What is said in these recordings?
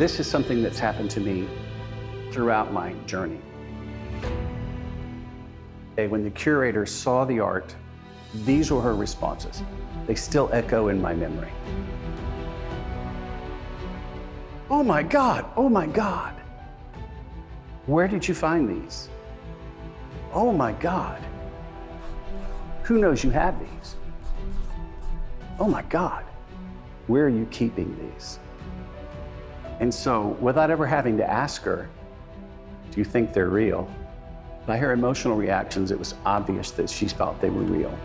This is something that's happened to me throughout my journey. When the curator saw the art, these were her responses. They still echo in my memory. Oh my God, oh my God. Where did you find these? Oh my God. Who knows you have these? Oh my God, where are you keeping these? And so, without ever having to ask her, do you think they're real? By her emotional reactions, it was obvious that she felt they were real.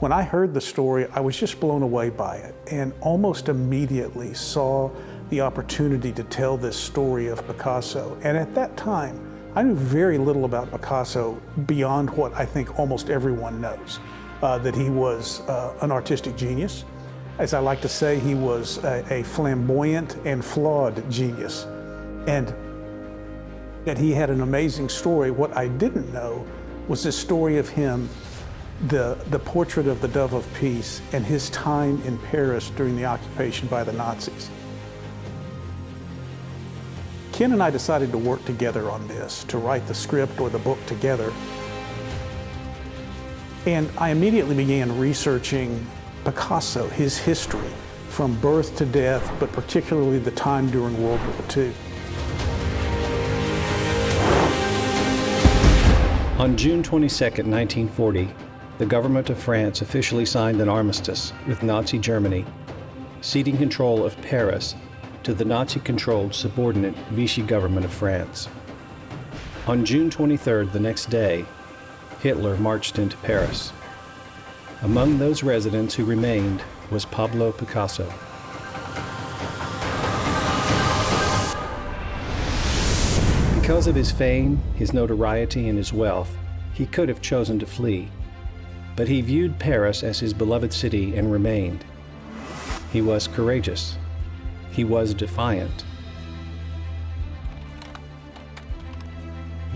When I heard the story, I was just blown away by it and almost immediately saw the opportunity to tell this story of Picasso. And at that time, I knew very little about Picasso beyond what I think almost everyone knows, that he was an artistic genius. As I like to say, he was a flamboyant and flawed genius, and that he had an amazing story. What I didn't know was the story of him, the portrait of the Dove of Peace, and his time in Paris during the occupation by the Nazis. Ken and I decided to work together on this, to write the script or the book together. And I immediately began researching Picasso, his history, from birth to death, but particularly the time during World War II. On June 22, 1940, the government of France officially signed an armistice with Nazi Germany, ceding control of Paris to the Nazi-controlled subordinate Vichy government of France. On June 23rd, the next day, Hitler marched into Paris. Among those residents who remained was Pablo Picasso. Because of his fame, his notoriety, and his wealth, he could have chosen to flee. But he viewed Paris as his beloved city and remained. He was courageous. He was defiant.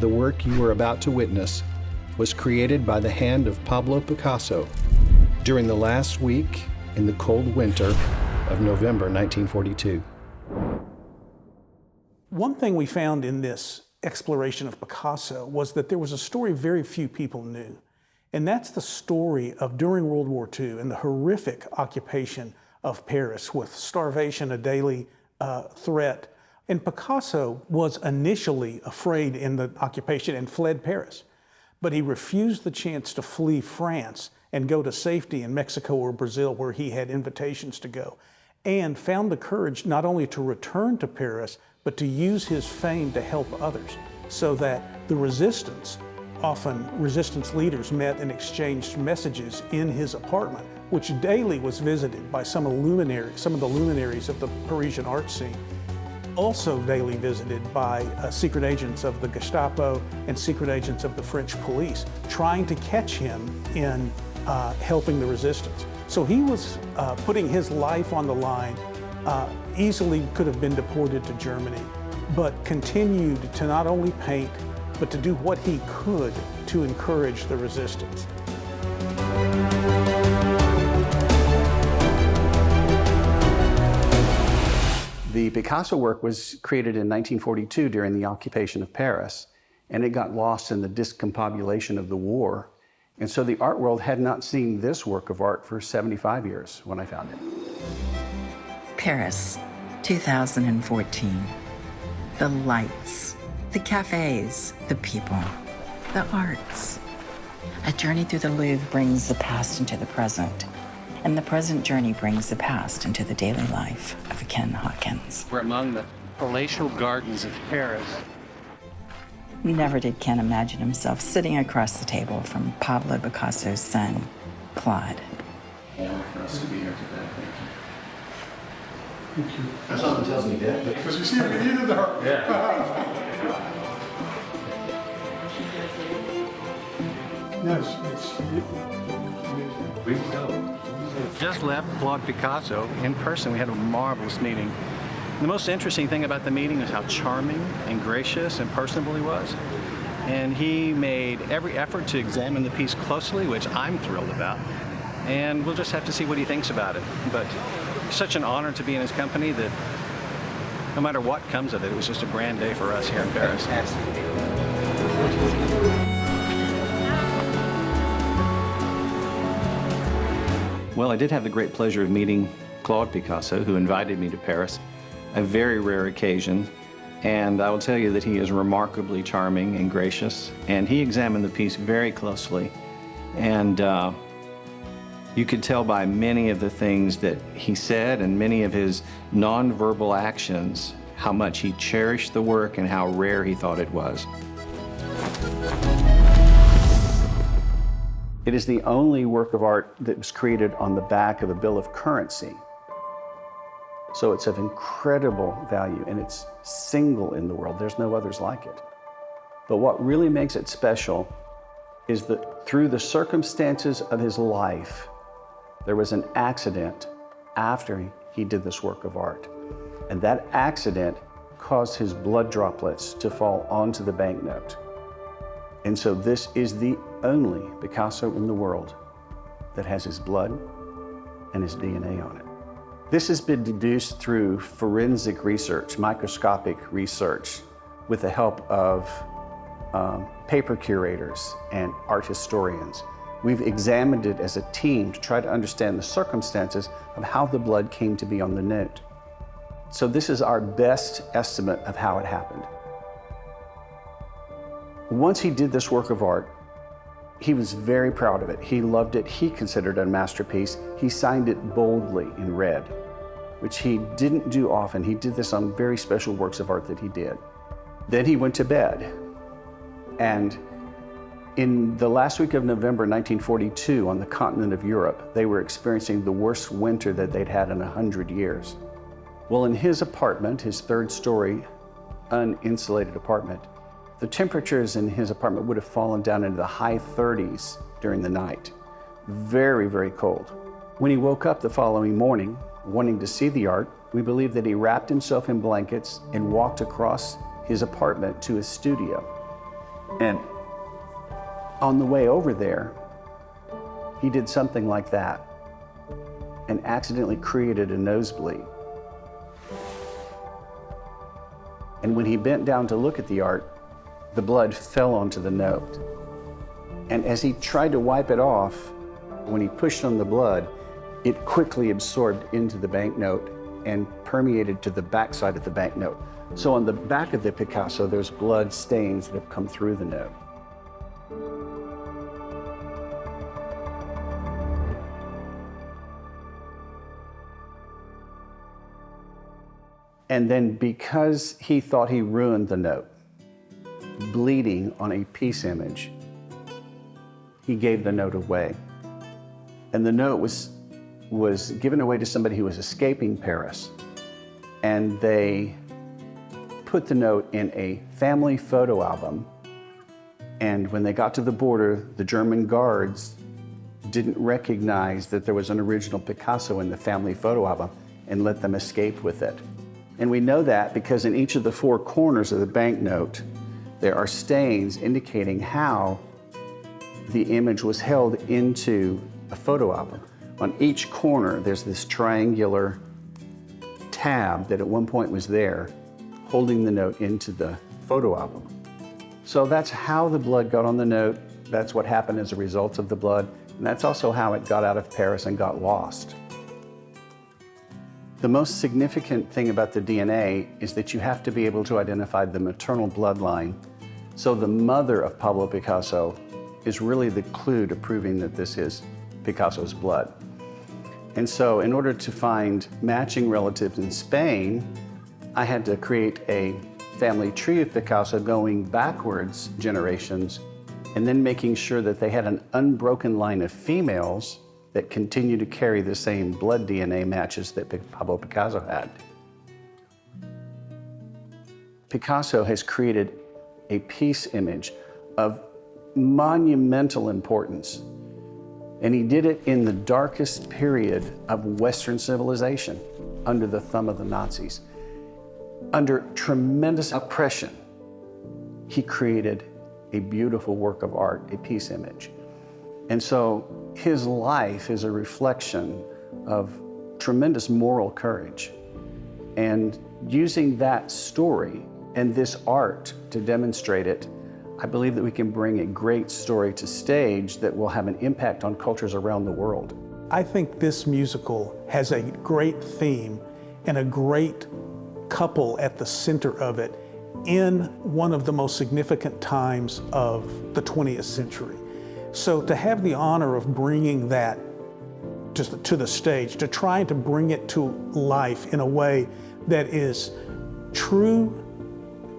The work you are about to witness was created by the hand of Pablo Picasso during the last week in the cold winter of November 1942. One thing we found in this exploration of Picasso was that there was a story very few people knew. And that's the story of during World War II and the horrific occupation of Paris with starvation a daily threat. And Picasso was initially afraid in the occupation and fled Paris. But he refused the chance to flee France and go to safety in Mexico or Brazil, where he had invitations to go, and found the courage not only to return to Paris, but to use his fame to help others, so that the resistance, often resistance leaders, met and exchanged messages in his apartment, which daily was visited by some of the luminaries of the Parisian art scene, also daily visited by secret agents of the Gestapo and secret agents of the French police, trying to catch him in helping the resistance. So he was putting his life on the line, easily could have been deported to Germany, but continued to not only paint, but to do what he could to encourage the resistance. The Picasso work was created in 1942 during the occupation of Paris, and it got lost in the discombobulation of the war. And so the art world had not seen this work of art for 75 years when I found it. Paris, 2014. The lights, the cafes, the people, the arts. A journey through the Louvre brings the past into the present, and the present journey brings the past into the daily life of Ken Hawkins. We're among the palatial gardens of Paris. Never did Ken imagine himself sitting across the table from Pablo Picasso's son, Claude. For us to be here today. Thank you. Something tells me that. Because you see, we needed her. Yeah. Yes, it's amazing. We will go. Just left Claude Picasso in person. We had a marvelous meeting. The most interesting thing about the meeting is how charming and gracious and personable he was. And he made every effort to examine the piece closely, which I'm thrilled about. And we'll just have to see what he thinks about it. But it's such an honor to be in his company that no matter what comes of it, it was just a grand day for us here in Paris. Well, I did have the great pleasure of meeting Claude Picasso, who invited me to Paris, a very rare occasion. And I will tell you that he is remarkably charming and gracious, and he examined the piece very closely. And you could tell by many of the things that he said and many of his nonverbal actions how much he cherished the work and how rare he thought it was. It is the only work of art that was created on the back of a bill of currency. So it's of incredible value, and it's single in the world. There's no others like it. But what really makes it special is that through the circumstances of his life, there was an accident after he did this work of art. And that accident caused his blood droplets to fall onto the banknote. And so this is the only Picasso in the world that has his blood and his DNA on it. This has been deduced through forensic research, microscopic research, with the help of paper curators and art historians. We've examined it as a team to try to understand the circumstances of how the blood came to be on the note. So this is our best estimate of how it happened. Once he did this work of art, he was very proud of it. He loved it. He considered it a masterpiece. He signed it boldly in red, which he didn't do often. He did this on very special works of art that he did. Then he went to bed. And in the last week of November 1942, on the continent of Europe, they were experiencing the worst winter that they'd had in 100 years. Well, in his apartment, his third-story, uninsulated apartment, the temperatures in his apartment would have fallen down into the high 30s during the night. Very, very cold. When he woke up the following morning, wanting to see the art, we believe that he wrapped himself in blankets and walked across his apartment to his studio. And on the way over there, he did something like that and accidentally created a nosebleed. And when he bent down to look at the art, the blood fell onto the note. And as he tried to wipe it off, when he pushed on the blood, it quickly absorbed into the banknote and permeated to the backside of the banknote. So on the back of the Picasso, there's blood stains that have come through the note. And then because he thought he ruined the note, bleeding on a peace image, he gave the note away. And the note was given away to somebody who was escaping Paris. And they put the note in a family photo album. And when they got to the border, the German guards didn't recognize that there was an original Picasso in the family photo album and let them escape with it. And we know that because in each of the four corners of the banknote, there are stains indicating how the image was held into a photo album. On each corner, there's this triangular tab that at one point was there, holding the note into the photo album. So that's how the blood got on the note. That's what happened as a result of the blood. And that's also how it got out of Paris and got lost. The most significant thing about the DNA is that you have to be able to identify the maternal bloodline. So the mother of Pablo Picasso is really the clue to proving that this is Picasso's blood. And so in order to find matching relatives in Spain, I had to create a family tree of Picasso going backwards generations and then making sure that they had an unbroken line of females that continue to carry the same blood DNA matches that Pablo Picasso had. Picasso has created a peace image of monumental importance. And he did it in the darkest period of Western civilization, under the thumb of the Nazis. Under tremendous oppression, he created a beautiful work of art, a peace image. And so his life is a reflection of tremendous moral courage. And using that story and this art to demonstrate it, I believe that we can bring a great story to stage that will have an impact on cultures around the world. I think this musical has a great theme and a great couple at the center of it in one of the most significant times of the 20th century. So to have the honor of bringing that to the stage, to try to bring it to life in a way that is true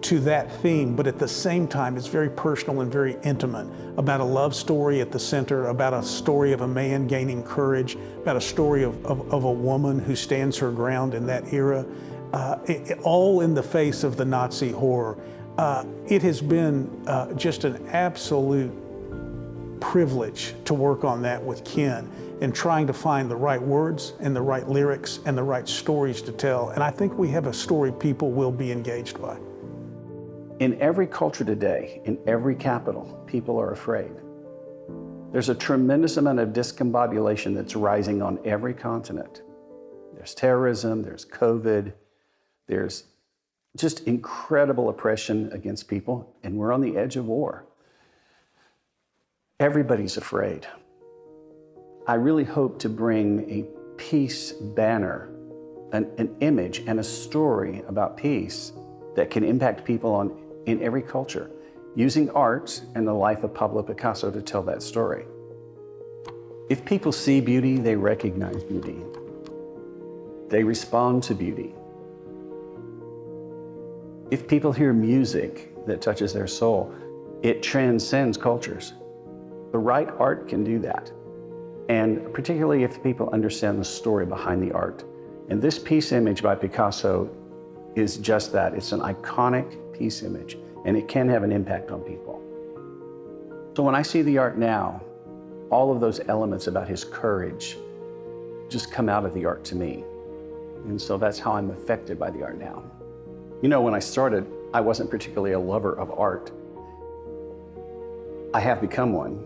to that theme, but at the same time it's very personal and very intimate, about a love story at the center, about a story of a man gaining courage, about a story of a woman who stands her ground in that era, all in the face of the Nazi horror. It has been just an absolute privilege to work on that with Ken and trying to find the right words and the right lyrics and the right stories to tell. And I think we have a story people will be engaged by. In every culture today, in every capital, people are afraid. There's a tremendous amount of discombobulation that's rising on every continent. There's terrorism, there's COVID, there's just incredible oppression against people, and we're on the edge of war. Everybody's afraid. I really hope to bring a peace banner, an image and a story about peace that can impact people in every culture, using art and the life of Pablo Picasso to tell that story. If people see beauty, they recognize beauty. They respond to beauty. If people hear music that touches their soul, it transcends cultures. The right art can do that. And particularly if people understand the story behind the art. And this peace image by Picasso is just that. It's an iconic peace image, and it can have an impact on people. So when I see the art now, all of those elements about his courage just come out of the art to me. And so that's how I'm affected by the art now. You know, when I started, I wasn't particularly a lover of art. I have become one.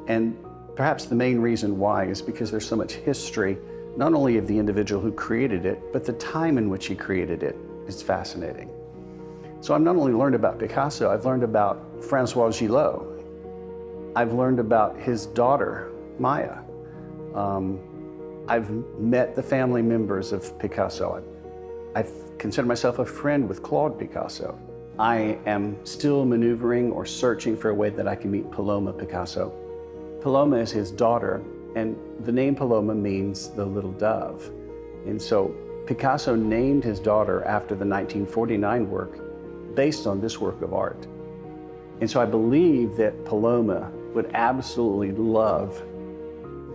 And perhaps the main reason why is because there's so much history, not only of the individual who created it, but the time in which he created it is fascinating. So I've not only learned about Picasso, I've learned about Francois Gillot. I've learned about his daughter, Maya. I've met the family members of Picasso. I consider myself a friend with Claude Picasso. I am still maneuvering or searching for a way that I can meet Paloma Picasso. Paloma is his daughter, and the name Paloma means the little dove. And so Picasso named his daughter after the 1949 work based on this work of art. And so I believe that Paloma would absolutely love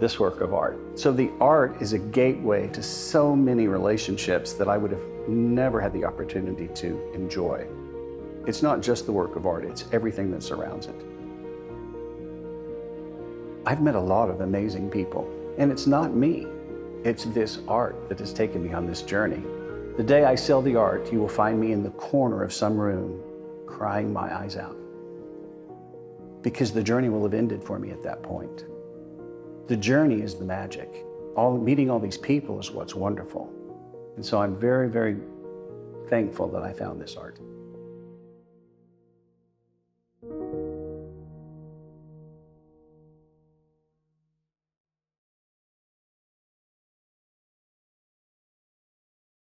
this work of art. So the art is a gateway to so many relationships that I would have never had the opportunity to enjoy. It's not just the work of art, it's everything that surrounds it. I've met a lot of amazing people, and it's not me. It's this art that has taken me on this journey. The day I sell the art, you will find me in the corner of some room, crying my eyes out. Because the journey will have ended for me at that point. The journey is the magic. Meeting all these people is what's wonderful. And so I'm very, very thankful that I found this art.